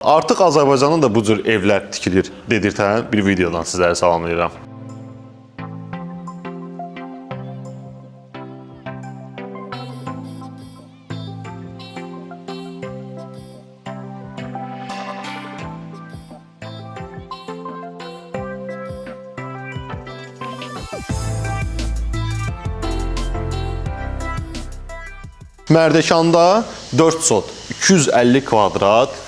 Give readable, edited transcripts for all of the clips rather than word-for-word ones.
Artıq Azərbaycanda da bu cür evlər tikilir dedirtən bir videodan sizləri salamlayıram. Mərdəkanda 4 sot, 250 kvadrat,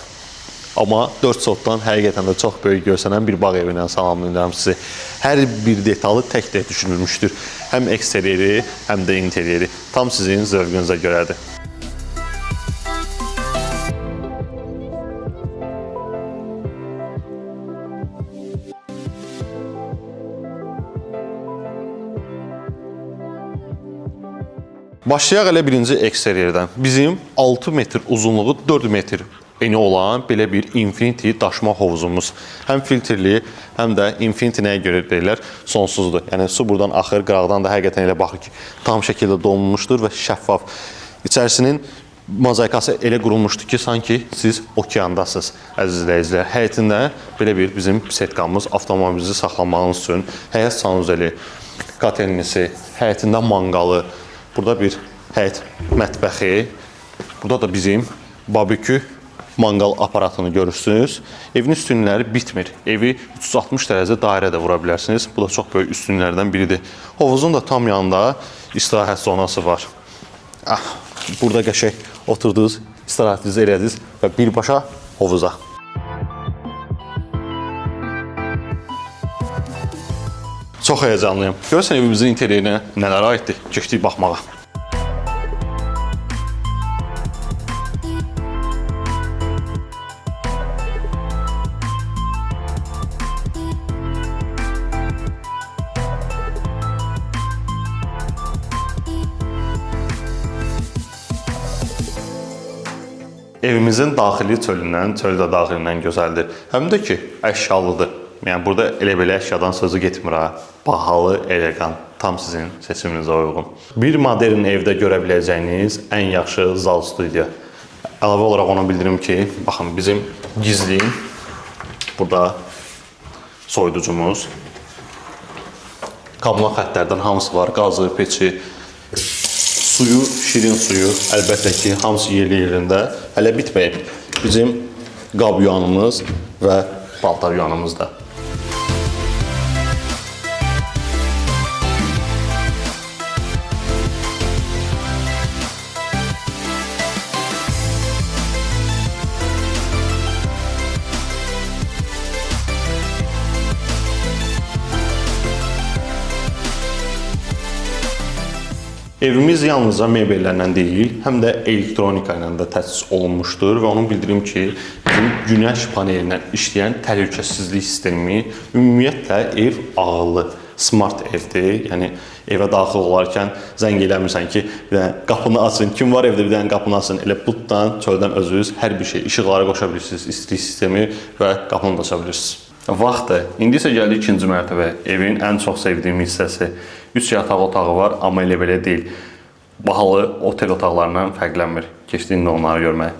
amma 4 sotdan həqiqətən də çox böyük görsənən bir bağ evindən salamlayıram sizi. Hər bir detalı tək-tək düşünülmüşdür. Həm eksteriyeri, həm də interiyeri. Tam sizin zövqünüzə görədir. Başlayaq elə birinci eksteriyerdən. Bizim 6 metr uzunluğu 4 metr eni olan belə bir Infinity daşma hovuzumuz. Həm filtrli, həm də Infinity nəyə görə deyirlər? Sonsuzdur. Yəni su buradan axır, qıraqdan da həqiqətən elə baxır ki, tam şəkildə donulmuşdur və şəffaf. İçərisinin mozaikası elə qurulmuşdur ki, sanki siz okeandasınız, əziz izləyicilər. Həyətində belə bir bizim setkamız, avtomobilinizi saxlamağınız üçün həyət sanuzeli, katelnisi, həyətində manqalı, burada bir həyət mətbəxi, burada da bizim barbekü manqal aparatını görürsünüz. Evin üstünləri bitmir. Evi 360 dərəcə dairə də vura bilərsiniz. Bu da çox böyük üstünlərdən biridir. Hovuzun da tam yanında istirahət zonası var. Burada qəşəng oturdunuz, istirahətinizi elədiniz və birbaşa hovuza. Çox həyəcanlıyım. Görürsən evimizin interiyerinə nələr aiddir? Keçdik baxmağa. Evimizin daxili çölündən, çöl də daxilindən gözəldir. Həm də ki, əşyalıdır. Yəni, burada elə-belə əşyadan sözü getmir ha. Bahalı, elegant, tam sizin seçiminizə uyğun. Bir modern evdə görə biləcəyiniz ən yaxşı zal studiya. Əlavə olaraq onu bildirim ki, baxın, bizim gizli, burada soyuducumuz, kablo xəttlərdən hamısı var, qazı, peçi, suyu, şirin suyu, əlbəttə ki, hamısı yerli-yerində. Hələ bitməyib. Bizim qab yuanımız və paltar yuanımız da. Evimiz yalnızca mebellərlə deyil, həm də elektronika ilə də təchiz olunmuşdur və onu bildirim ki, bizim günəş panelindən işləyən təhlükəsizlik sistemi, ümumiyyətlə ev ağıllı, smart evdir. Yəni, evə daxil olarkən zəng eləmirsən ki, qapını açın, kim var evdə bir dənə qapını açın, elə butdan, çöldən özünüz hər bir şey, işıqları qoşa bilirsiniz, istilik sistemi və qapını da aça bilirsiniz. Vaxtdır. İndi isə gəldik ikinci mərtəbə. Evin ən çox sevdiyim hissəsi. 3 yataq otağı var, amma elə belə deyil. Bahalı otel otaqlarından fərqlənmir. Keçdik indi onları görməyə.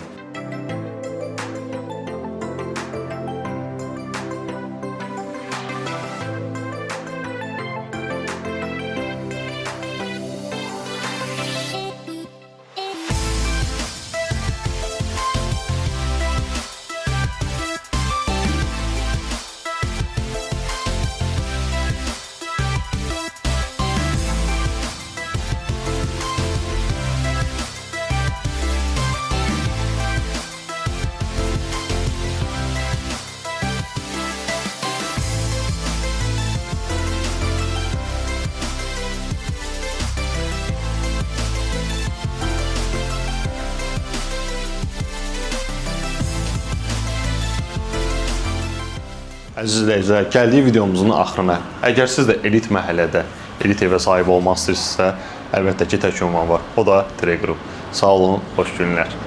Əziz izləyicilər, gəldik videomuzun axırına. Əgər siz də elit məhəllədə, elit evə sahib olmaq istəyirsinizsə, əlbəttə ki, tək ünvan var. O da Tre Group. Sağ olun, xoş günlər.